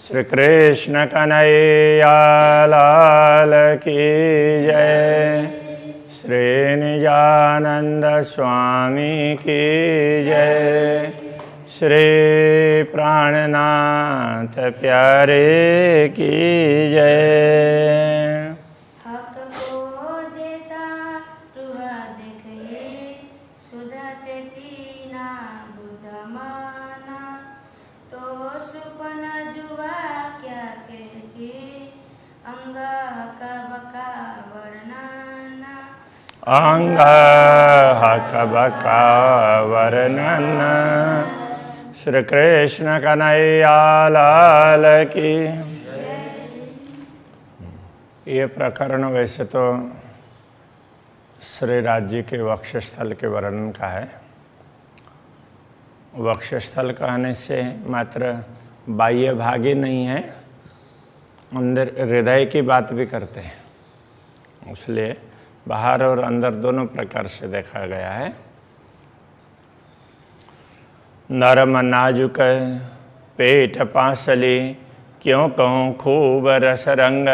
श्री कृष्ण कन्हैया लाल की जय। श्री निजानंद स्वामी की जय। श्री प्राणनाथ प्यारे की जय। हक को देता रुहा देखे सुधते तीना बुधमाना तो सुपन जुआ क्या कैसी अंग हक बका वर्णना अंग हक बका वर्णन। श्री कृष्ण कन्हैया लाल की। ये प्रकरण वैसे तो श्री राज्य के वक्षस्थल के वर्णन का है। वक्षस्थल कहने से मात्र बाह्य भाग ही नहीं है, अंदर हृदय की बात भी करते हैं, इसलिए बाहर और अंदर दोनों प्रकार से देखा गया है। नरम नाजुक पेट पांसली क्यों कहूँ खूब रस रंग।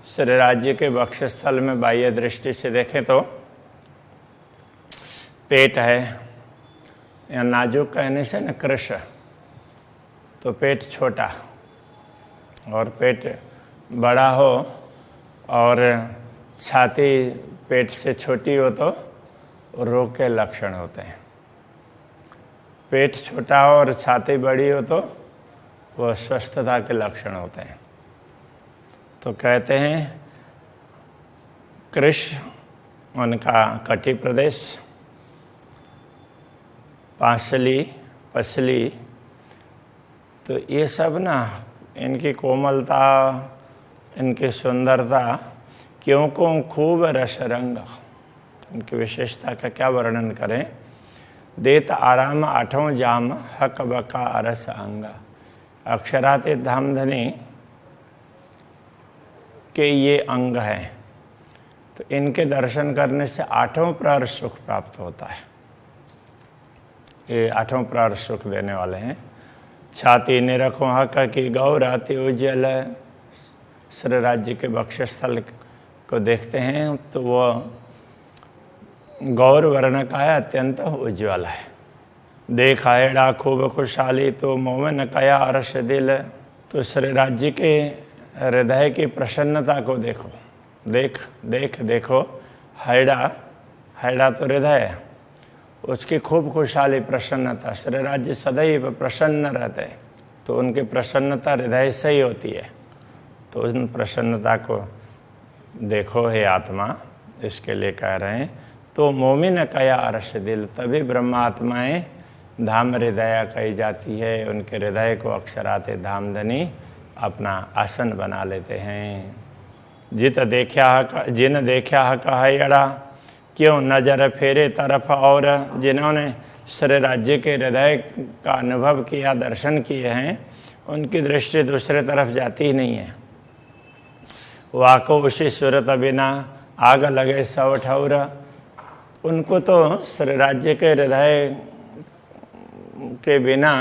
श्री राज्य के वक्षस्थल में बाह्य दृष्टि से देखें तो पेट है, या नाजुक कहने से न कृश, तो पेट छोटा और पेट बड़ा हो और छाती पेट से छोटी हो तो रोग के लक्षण होते हैं। पेट छोटा हो और छाती बड़ी हो तो वह स्वस्थता के लक्षण होते हैं। तो कहते हैं कृश उनका कटी प्रदेश, पांसली पसली, तो ये सब ना इनकी कोमलता, इनकी सुंदरता क्यों को खूब रस रंग, इनकी विशेषता का क्या वर्णन करें। देत आराम आठों जाम हक बका अरस अंग। अक्षराते धामधनी के ये अंग हैं, तो इनके दर्शन करने से आठों प्रहर सुख प्राप्त होता है। ये आठों प्रहर सुख देने वाले हैं। छाती निरखो हक की गौराति उज्जवल। श्री राज्य के वक्षस्थल को देखते हैं तो वह गौर वर्ण का है, अत्यंत उज्ज्वल है। देखा एड़ा खूब खुशहाली तो मोमन कया अरस दिल। तो श्री राज्य के हृदय की प्रसन्नता को देखो, देखो हैड़ा तो हृदय है, उसकी खूब खुशहाली प्रसन्नता। श्री राज्य सदैव प्रसन्न रहते हैं, तो उनकी प्रसन्नता हृदय से ही होती है। तो उन प्रसन्नता को देखो हे आत्मा, इसके लिए कह रहे हैं। तो मोमिन कया अरस दिल, तभी ब्रह्मात्माएं धाम हृदय कही जाती है। उनके हृदय को अक्षराते धामधनी अपना आसन बना लेते हैं। जिन देखा हयड़ा क्यों नजर फेरे तरफ। और जिन्होंने श्री राज्य के हृदय का अनुभव किया, दर्शन किए हैं, उनकी दृष्टि दूसरे तरफ जाती ही नहीं है। वाको उसी सूरत बिना आग लगे सौ ठौर। उनको तो श्री राज्य के हृदय के बिना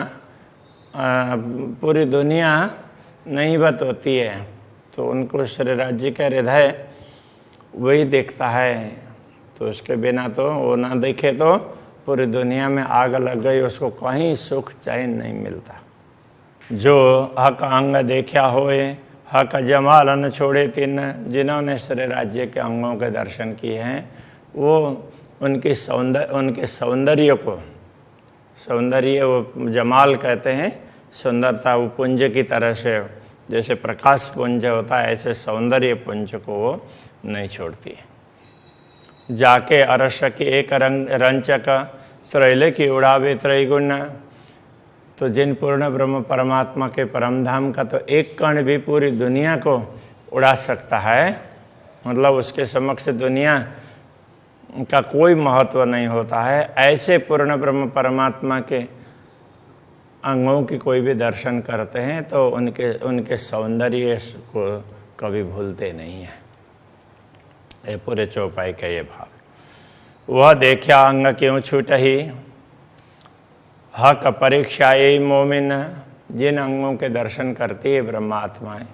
पूरी दुनिया नहीं बत होती है, तो उनको श्री राज्य का हृदय वही देखता है। तो उसके बिना तो वो ना देखे तो पूरी दुनिया में आग लग गई, उसको कहीं सुख चैन नहीं मिलता। जो हक अंग देखा होए हक जमाल न छोड़े तिन। जिन्होंने श्री राज्य के अंगों के दर्शन किए हैं, वो उनके सौंदर्य को, सौंदर्य वो जमाल कहते हैं, सुंदरता, वो पुंज की तरह से जैसे प्रकाश पुंज होता है, ऐसे सौंदर्य पुंज को वो नहीं छोड़ती है। जाके अरस की एक रंचक त्रैले की उड़ावे त्रैगुण। तो जिन पूर्ण ब्रह्म परमात्मा के परमधाम का तो एक कण भी पूरी दुनिया को उड़ा सकता है, मतलब उसके समक्ष दुनिया का कोई महत्व नहीं होता है। ऐसे पूर्ण ब्रह्म परमात्मा के अंगों की कोई भी दर्शन करते हैं तो उनके सौंदर्य को कभी भूलते नहीं हैं। ये पूरे चौपाई का ये भाव। वह देखा अंग क्यों छूटही हक परीक्षा ये मोमिन। जिन अंगों के दर्शन करती है ब्रह्मात्माएं,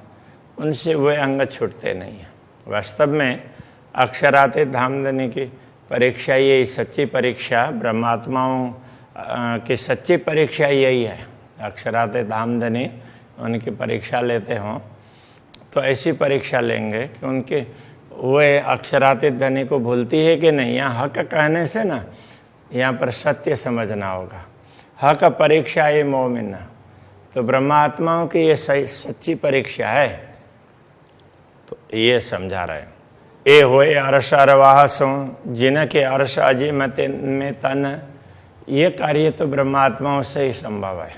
उनसे वे अंग छूटते नहीं हैं। वास्तव में अक्षरातीत धामधनी की परीक्षा, यही सच्ची परीक्षा, ब्रह्मात्माओं की सच्ची परीक्षा यही है। अक्षरातीत धामधनी उनकी परीक्षा लेते हों तो ऐसी परीक्षा लेंगे कि उनके वे अक्षरातीत धनी को भूलती है कि नहीं। यहाँ हक कहने से ना, यहाँ पर सत्य समझना होगा। हक परीक्षा ये मोमिन, तो ब्रह्मात्माओं की ये सच्ची परीक्षा है, तो ये समझा रहे हैं। ए होए अर्श अरवाहसों जिनके अर्श अजिमत में तन, ये कार्य तो ब्रह्मात्माओं से ही संभव है,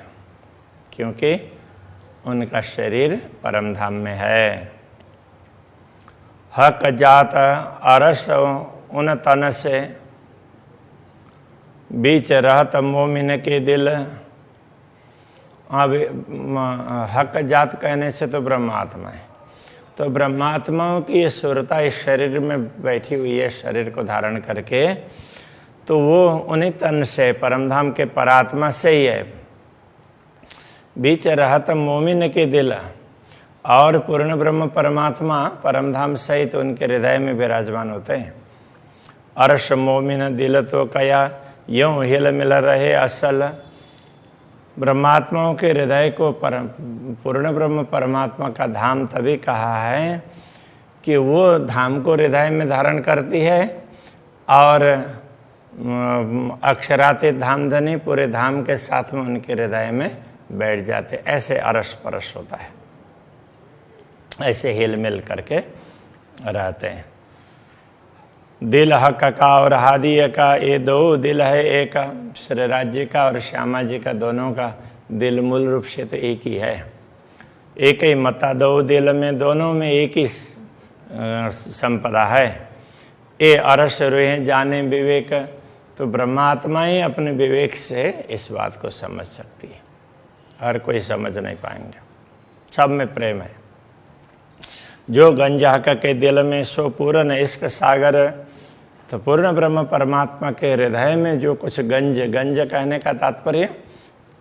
क्योंकि उनका शरीर परम धाम में है। हक जात अरस उन तन से, बीच रहत मोमिन के दिल। अब हक जात कहने से तो ब्रह्मात्मा है, तो ब्रह्मात्माओं की ये सुरता इस शरीर में बैठी हुई है, शरीर को धारण करके, तो वो उन्हीं तन से, परमधाम के परात्मा से ही है। बीच रहत मोमिन के दिल, और पूर्ण ब्रह्म परमात्मा परमधाम सहित उनके हृदय में विराजमान होते हैं। अर्श मोमिन दिल तो कया यूं हिल मिल रहे असल। ब्रह्मात्माओं के हृदय को पूर्ण ब्रह्म परमात्मा का धाम तभी कहा है कि वो धाम को हृदय में धारण करती है, और अक्षरातीत धामधनी पूरे धाम के साथ में उनके हृदय में बैठ जाते। ऐसे अरस परस होता है, ऐसे हिल मिल करके रहते हैं। दिल हक का और हादिया का, ये दो दिल है एक। श्री राज्य का और श्यामा जी का दोनों का दिल मूल रूप से तो एक ही है, एक ही मता, दो दिल में, दोनों में एक ही संपदा है। ए अरस रोहे जाने विवेक, तो ब्रह्मात्मा ही अपने विवेक से इस बात को समझ सकती है, हर कोई समझ नहीं पाएंगे। सब में प्रेम है। जो गंज हक के दिल में सो पूर्ण इश्क सागर, तो पूर्ण ब्रह्म परमात्मा के हृदय में जो कुछ गंज, गंज कहने का तात्पर्य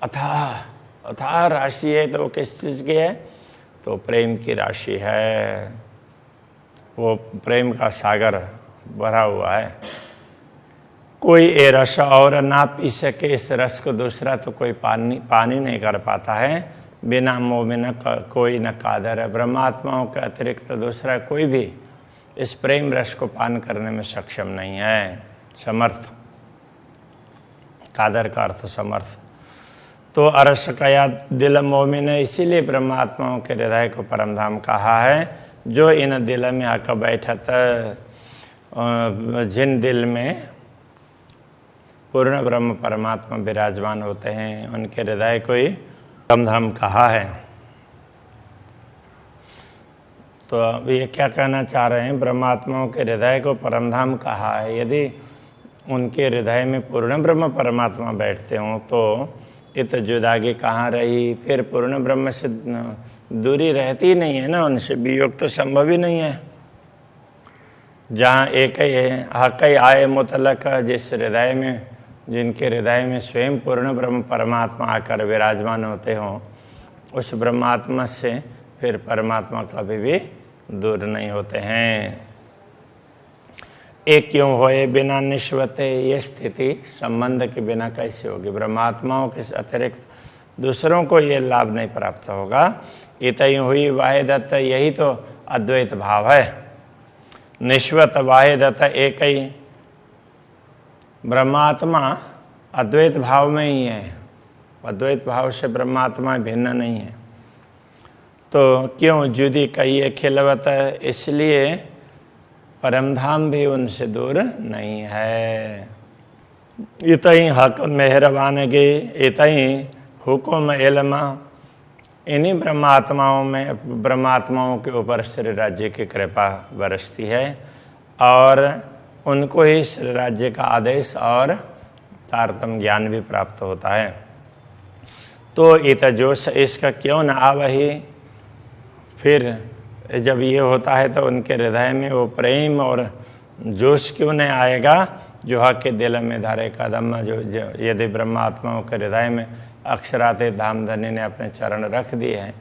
अथाह अथाह राशि है, तो वो किस चीज़ की है? तो प्रेम की राशि है, वो प्रेम का सागर भरा हुआ है। कोई ये रस और ना पी सके, इस रस को दूसरा तो कोई पानी नहीं कर पाता है। बिना मोह में न कोई न कादर है। ब्रह्मात्माओं के अतिरिक्त दूसरा कोई भी इस प्रेम रस को पान करने में सक्षम नहीं है, समर्थ। कादर का अर्थ समर्थ। तो अरस कया दिल मोमिन, इसीलिए ब्रह्मात्माओं के हृदय को परमधाम कहा है। जो इन दिल में आकर बैठत, जिन दिल में पूर्ण ब्रह्म परमात्मा विराजमान होते हैं, उनके हृदय को ही परमधाम कहा है। तो अब ये क्या कहना चाह रहे हैं? ब्रह्मात्माओं के हृदय को परमधाम कहा है। यदि उनके हृदय में पूर्ण ब्रह्म परमात्मा बैठते हों तो ये तो जुदागी कहाँ रही? फिर पूर्ण ब्रह्म से दूरी रहती नहीं है ना, उनसे वियोग तो संभव ही नहीं है। जहाँ एक ही है, हक ही आए मुतलक, जिस हृदय में, जिनके हृदय में स्वयं पूर्ण ब्रह्म परमात्मा आकर विराजमान होते हों, उस ब्रह्मात्मा से फिर परमात्मा कभी भी दूर नहीं होते हैं। एक क्यों होए बिना निश्वते, ये स्थिति संबंध के बिना कैसे होगी? ब्रह्मात्माओं के अतिरिक्त दूसरों को ये लाभ नहीं प्राप्त होगा। इतई हुई वाहिदत, यही तो अद्वैत भाव है। निश्वत वाहिदत एक ही, ब्रह्मात्मा अद्वैत भाव में ही है। अद्वैत भाव से ब्रह्मात्मा भिन्न नहीं है। तो क्यों जुदी कहिए खिलवत, इसलिए परमधाम भी उनसे दूर नहीं है। इतई हक मेहरबान गे, इतई हुकुम इल्मा, इन्हीं ब्रह्मात्माओं के ऊपर श्री राज्य की कृपा बरसती है और उनको ही श्री राज्य का आदेश और तारतम ज्ञान भी प्राप्त होता है। तो इत जोश इसका क्यों न आवही, फिर जब ये होता है तो उनके हृदय में वो प्रेम और जोश क्यों नहीं आएगा? जुहा के दिल में धारे कदम, जो यदि ब्रह्मात्माओं के हृदय में अक्षराते धामधनी ने अपने चरण रख दिए हैं,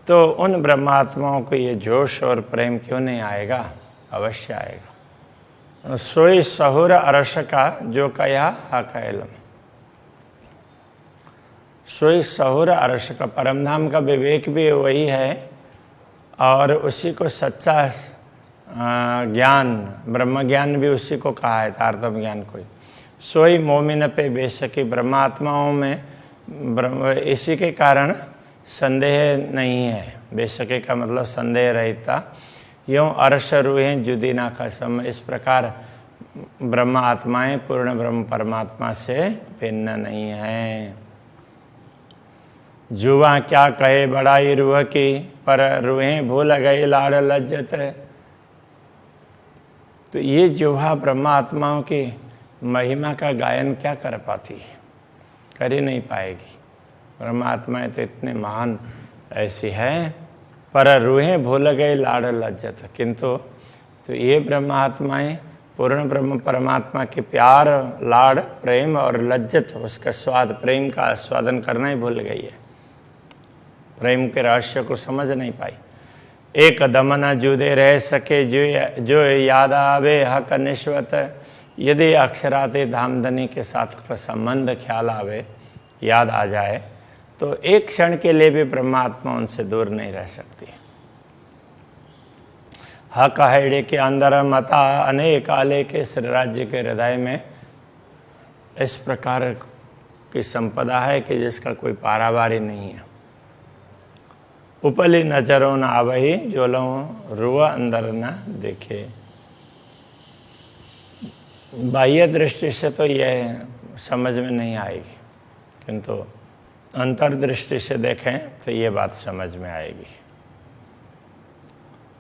तो उन ब्रह्मात्माओं को ये जोश और प्रेम क्यों नहीं आएगा? अवश्य आएगा। सोई सहुर अरस का जो कया हक इल्म, सोई सहुर अरस का, परमधाम का विवेक भी वही है और उसी को सच्चा ज्ञान, ब्रह्म ज्ञान भी उसी को कहा है, तारतम ज्ञान को। सोई मोमिन पे बेशकी, ब्रह्मात्माओं में इसी के कारण संदेह नहीं है। बेशकी का मतलब संदेह रहता। यूँ अर्श रूहें जुदी ना खसम, इस प्रकार ब्रह्म आत्माएं पूर्ण ब्रह्म परमात्मा से भिन्न नहीं हैं। जुआ क्या कहे बड़ाई रूह की, पर रूहें भूल गई लाड़ लज्जत। तो ये जुहा ब्रह्म आत्माओं की महिमा का गायन क्या कर पाती है? कर ही नहीं पाएगी। ब्रह्म आत्माएं तो इतने महान ऐसी हैं, पर रूहें भूल गई लाड़ लज्जत। किंतु तो ये ब्रह्म आत्माएं पूर्ण ब्रह्म परमात्मा के प्यार, लाड़, प्रेम और लज्जत, उसका स्वाद, प्रेम का आस्वादन करना ही भूल गई है। प्रेम के रहस्य को समझ नहीं पाई। एक दम न जुदे रह सके, जो याद आवे हक निश्वत। यदि अक्षराते धामधनी के साथ का संबंध ख्याल आवे, याद आ जाए, तो एक क्षण के लिए भी ब्रह्मात्मा उनसे दूर नहीं रह सकती। हक हैड़े के अंदर मता अनेक आले के श्री राज्य के हृदय में इस प्रकार की संपदा है कि जिसका कोई पारावारी नहीं है। उपली नजरों न आवही, जोलों रुआ अंदर न देखे। बाह्य दृष्टि से तो यह समझ में नहीं आएगी, किंतु अंतर्दृष्टि से देखें तो ये बात समझ में आएगी।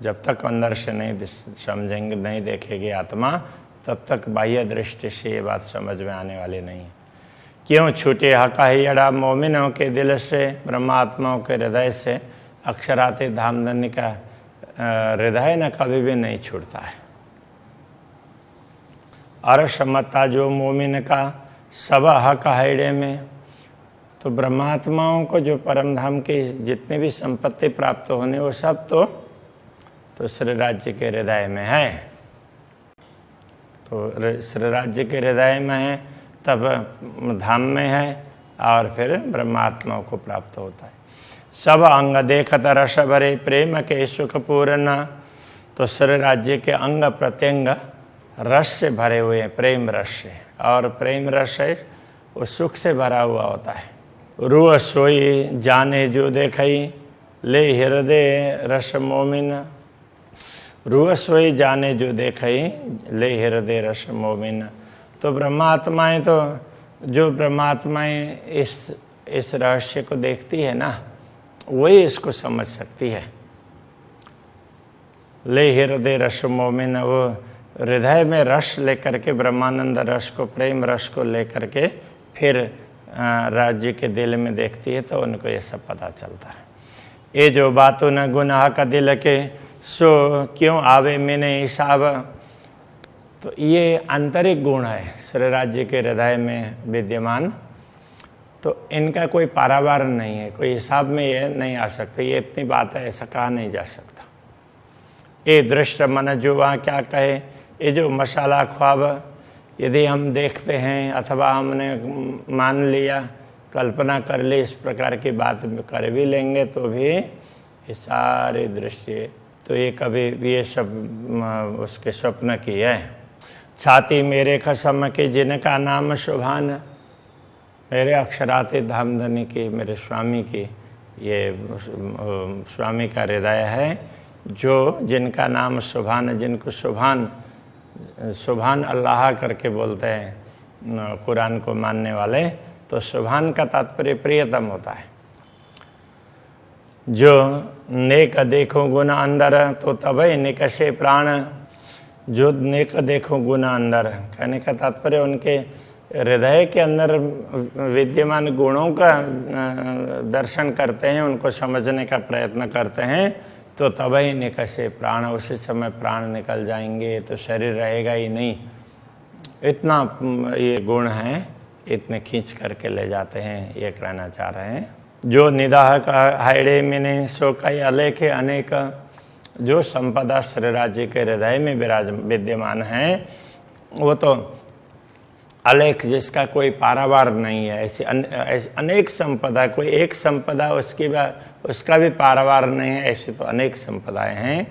जब तक अंदर से नहीं समझेंगे, नहीं देखेगी आत्मा, तब तक बाह्य दृष्टि से ये बात समझ में आने वाली नहीं है। क्यों छूटे हकाहियड़ा मोमिनों के दिल से, ब्रह्मात्माओं के हृदय से अक्षराते धामधनी का हृदय न कभी भी नहीं छूटता है। अरसमता जो मोमिन का सब हक हैड़े में, तो ब्रह्मात्माओं को जो परमधाम की जितनी भी संपत्ति प्राप्त होने, वो सब तो श्री राज्य के हृदय में है। तो श्री राज्य के हृदय में है, तब धाम में है, और फिर ब्रह्मात्माओं को प्राप्त होता है। सब अंग देखत रस भरे, प्रेम के सुख पूर्ण। तो श्री राज्य के अंग प्रत्यंग रस से भरे हुए हैं, प्रेम रस से, और प्रेम रस है वो सुख से भरा हुआ होता है। रूह सोई जाने जो देखई, ले हृदय रस मोमिन। रूह सोई जाने जो देखई, ले हृदय रस मोमिन। तो ब्रह्मात्माएं, तो जो ब्रह्मात्माएं इस रहस्य को देखती है ना, वही इसको समझ सकती है। ले हृदय रस मोमिन, वो हृदय में रस लेकर के, ब्रह्मानंद रस को, प्रेम रस को लेकर के फिर राज्य के दिल में देखती है, तो उनको ये सब पता चलता है। ये जो बातों न गुनाह का दिल के, सो क्यों आवे मैंने हिसाब। तो ये आंतरिक गुण है श्री राज्य के हृदय में विद्यमान, तो इनका कोई पारावार नहीं है, कोई हिसाब में ये नहीं आ सकते। ये इतनी बात है, ऐसा कहा नहीं जा सकता। ये दृष्ट मन जुआ क्या कहे, ये जो मसाला ख्वाब यदि हम देखते हैं, अथवा हमने मान लिया, कल्पना कर ली, इस प्रकार की बात कर भी लेंगे, तो भी ये सारी दृष्टि, तो ये कभी ये सब उसके स्वप्न की है। छाती मेरे कसम के जिनका नाम शुभान, मेरे अक्षराते धामधनी की, मेरे स्वामी की, ये स्वामी का हृदय है, जो जिनका नाम सुभान, जिनको सुभान, सुभान अल्लाह करके बोलते हैं कुरान को मानने वाले। तो सुभान का तात्पर्य प्रियतम होता है। जो नेक देखो गुना अंदर, तो तभी निकशे प्राण। जो नेक देखो गुना अंदर, कहने का तात्पर्य उनके हृदय के अंदर विद्यमान गुणों का दर्शन करते हैं, उनको समझने का प्रयत्न करते हैं, तो तभी निकशे प्राण, उसी समय प्राण निकल जाएंगे, तो शरीर रहेगा ही नहीं। इतना ये गुण हैं, इतने खींच करके ले जाते हैं, ये कहना चाह रहे हैं। जो निदाह का हाइडे मिने सो कई अलेखे अनेक, जो संपदा श्री राज्य के हृदय में विद्यमान है वो तो अलेख, जिसका कोई पारावार नहीं है। ऐसी अनेक संपदा, कोई एक संपदा उसका भी पारावार नहीं है, ऐसी तो अनेक संपदाएं हैं।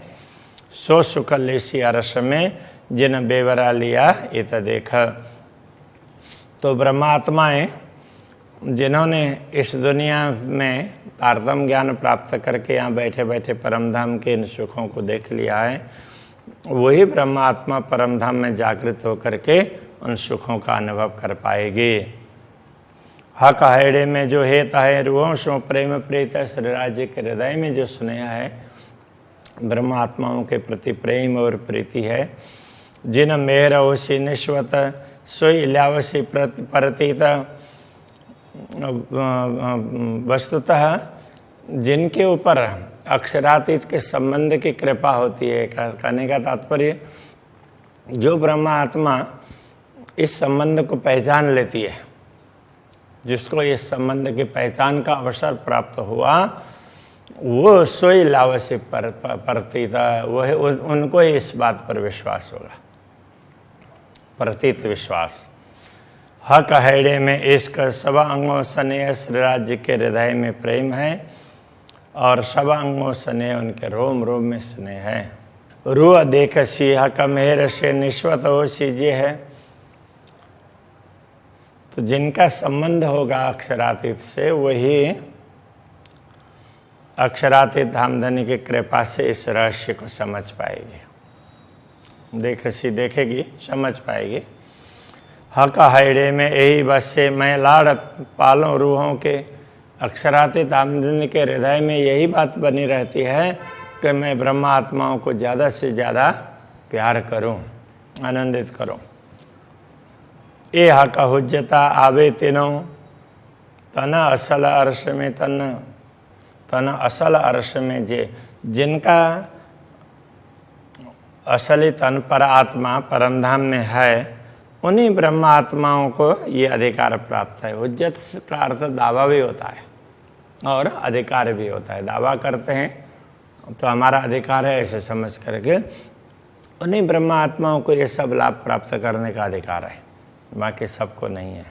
सो सुकलेशी अरस में जिन बेवरा लिया इत देख। तो ब्रह्मात्माएं जिन्होंने इस दुनिया में तारतम ज्ञान प्राप्त करके यहाँ बैठे बैठे परमधाम के इन सुखों को देख लिया है, वही ब्रह्मात्मा परमधाम में जागृत होकर के उन सुखों का अनुभव कर पाएगी। हक हैड़े में जो हेत है रूहों सो प्रेम प्रीत, श्री राज्य के हृदय में जो स्नेह है, ब्रह्मात्माओं के प्रति प्रेम और प्रीति है। जिन मेहर ओसी निश्वत सोई इल्यावसी प्रतीत, वस्तुतः जिनके ऊपर अक्षरातीत के संबंध की कृपा होती है। कहने का तात्पर्य, जो ब्रह्मात्मा इस संबंध को पहचान लेती है, जिसको इस संबंध की पहचान का अवसर प्राप्त हुआ, वो सोई लावसी प्रतीत, वह उनको इस बात पर विश्वास होगा, प्रतीत विश्वास। हक हैड़े में इश्क, सब अंगों स्नेह श्री राज्य के हृदय में प्रेम है, और सब अंगों स्नेह उनके रोम रोम में स्नेह है। रूह देख सी हक मेहर से निश्वत हो सीजे है। तो जिनका संबंध होगा अक्षरातीत से, वही अक्षरातीत धामधनी की कृपा से इस रहस्य को समझ पाएगी। देखेगी, समझ पाएगी। हक हैड़े में यही बस से मैं लाड़ पालूं रूहों के, अक्षरातीत धामधनी के हृदय में यही बात बनी रहती है कि मैं ब्रह्मा आत्माओं को ज़्यादा से ज़्यादा प्यार करूं, आनंदित करूं। ए हक हुज्जता आवे तीनों तन असल अर्श में, तन असल अर्श में जिनका असली तन पर आत्मा परमधाम में है, उन्हीं ब्रह्म आत्माओं को ये अधिकार प्राप्त है। हुज्जत का अर्थ दावा भी होता है और अधिकार भी होता है। दावा करते हैं तो हमारा अधिकार है, ऐसे समझ करके उन्हीं ब्रह्म आत्माओं को ये सब लाभ प्राप्त करने का अधिकार है, बाकी सबको नहीं है।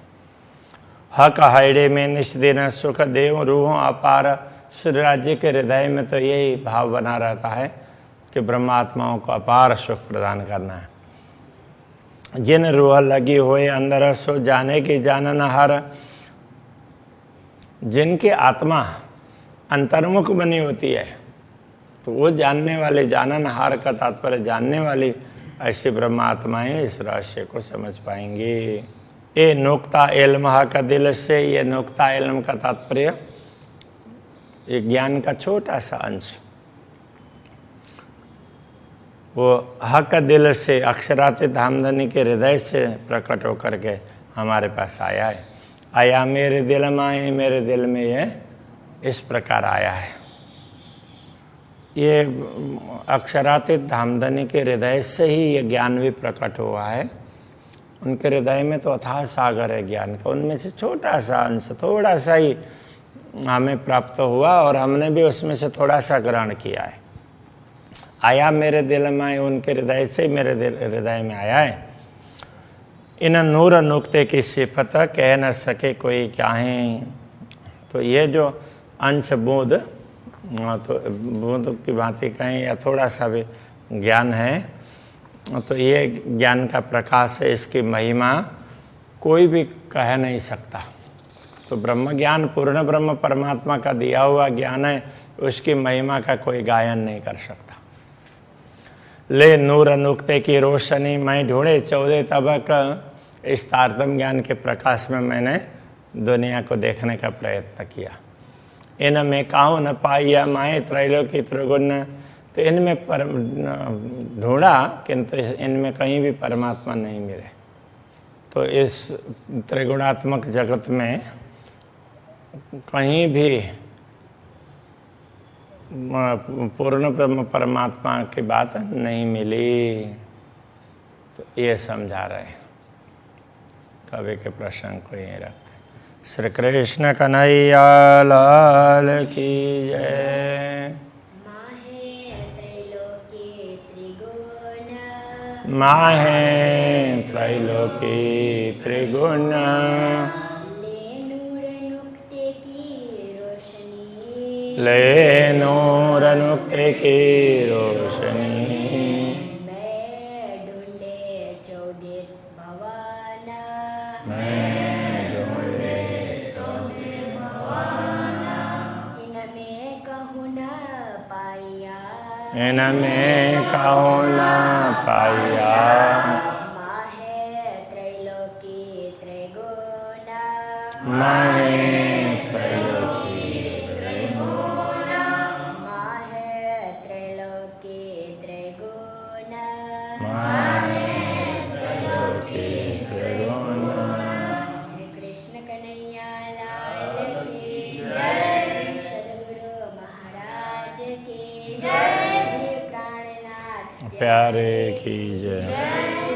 हक हैड़े में निष्दिन सुख देव रूहों अपार, श्री राज्य के हृदय में तो यही भाव बना रहता है कि ब्रह्मात्माओं को अपार सुख प्रदान करना है। जिन रूह लगी हुए अंदर सो जाने की जानन हर, जिनकी आत्मा अंतर्मुख बनी होती है तो वो जानने वाले, जानन हार का तात्पर्य जानने वाली, ऐसी ब्रह्मात्माएं इस रहस्य को समझ पाएंगी। ये नुक्ता इल्म का दिल से, ये नुक्ता इल्म का तात्पर्य ये ज्ञान का छोटा सा अंश, वो हक दिल से अक्षरातीत धामधनी के हृदय से प्रकट होकर के हमारे पास आया है। आया मेरे दिल में, आए मेरे दिल में, ये इस प्रकार आया है। ये अक्षरातीत धामधनी के हृदय से ही ये ज्ञान भी प्रकट हुआ है। उनके हृदय में तो अथाह सागर है ज्ञान का, उनमें से छोटा सा अंश, थोड़ा सा ही हमें प्राप्त हुआ और हमने भी उसमें से थोड़ा सा ग्रहण किया है। आया मेरे दिल में, उनके हृदय से मेरे हृदय में आया है। इन नूर नुक्ते की सिफत कह न सके कोई क्या है। तो ये जो अंश बूंद, तो बूंद की भांति कहें या थोड़ा सा भी ज्ञान है, तो ये ज्ञान का प्रकाश है, इसकी महिमा कोई भी कह नहीं सकता। तो ब्रह्म ज्ञान पूर्ण ब्रह्म परमात्मा का दिया हुआ ज्ञान है, उसकी महिमा का कोई गायन नहीं कर सकता। ले नूर नुक्ते की रोशनी मैं ढूंढे 14 तबक, इस तारतम ज्ञान के प्रकाश में मैंने दुनिया को देखने का प्रयत्न किया। इन में काहू न पाइया माए त्रैलोकी त्रिगुण, तो इनमें ढूंढा किंतु इनमें कहीं भी परमात्मा नहीं मिले। तो इस त्रिगुणात्मक जगत में कहीं भी पूर्ण ब्रह्म परमात्मा की बात नहीं मिली। तो ये समझा रहे हैं। तो अभी के प्रसंग को यहीं रखते हैं। श्री कृष्ण कन्हैया लाल की जय। माहे त्रैलोकी त्रिगुण ले नूर नुक्ते की रोशनी इनमें कहूँ न पाया। माहे त्रैलोकी त्रिगुण श्री कृष्ण कन्हैया लाल की जय। श्री सद्गुरु महाराज की जय। श्री प्राणनाथ प्यारे की जय।